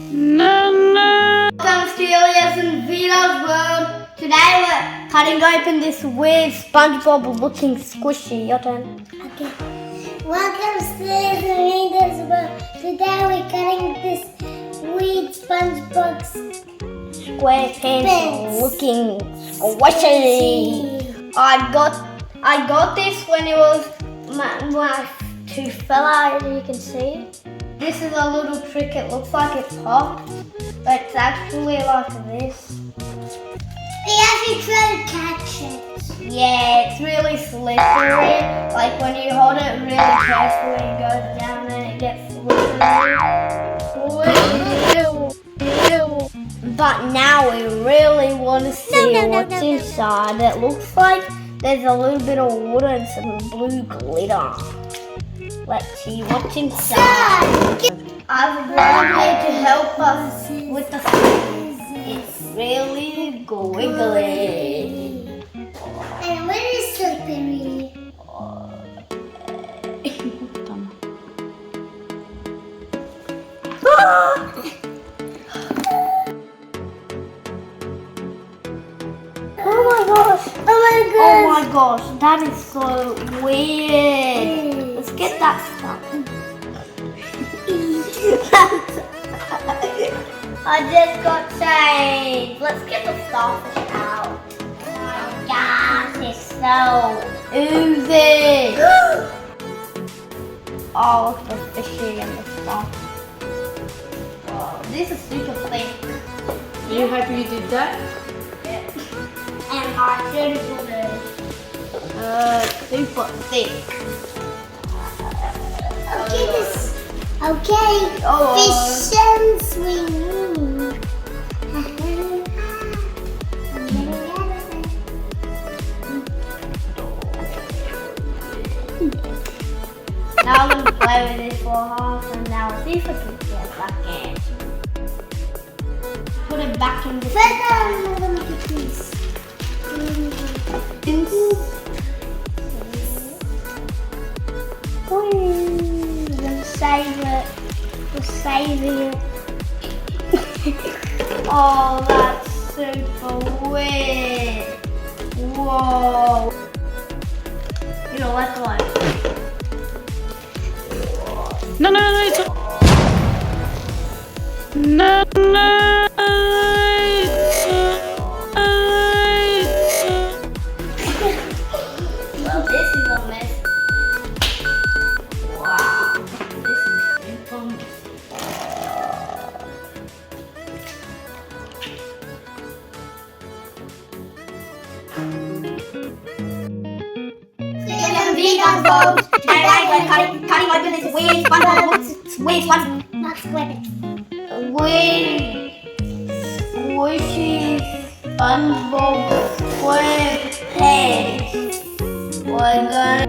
Welcome to Elias and Vito's world. Today we're cutting open this weird SpongeBob looking squishy. Your turn. Okay. Welcome to Elias and Vito's world. Today we're cutting this weird SpongeBob Square pencil looking squishy. I got this when it was my tooth fell out, as you can see. This is a little trick. It looks like it's popped, but it's actually like this. We actually try to catch it. Yeah, it's really slippery. Like when you hold it really carefully, it goes down and it gets slippery. But now we really want to see what's inside. It looks like there's a little bit of water and some blue glitter. Let's see what's inside. I've brought here to help us with the squeeze. It's really wiggly. And where is slippery? Oh my gosh! Oh my Oh god! my gosh! That is so weird. Let's get that stuff. I just got saved. Let's get the starfish out. Oh my gosh, it's so oozy. Oh, look at the fishy and the stuff. Wow, this is super thick. Are you happy you did that? And our beautiful super thick. Okay, this. Okay. Oh. Fish and swing. Now I'm gonna play with this for half and now see if I can get back in. Put it back in the First, I'm gonna put this. Then save it. Just saving it. Oh, that's super weird. Whoa. You know, let's watch. No, it's no. Well, this is a mess. Wow. This is super messy. Today we're cutting open this weird SpongeBob. Weird SpongeBob. Not squid. Weird squishy SpongeBob square head. We're gonna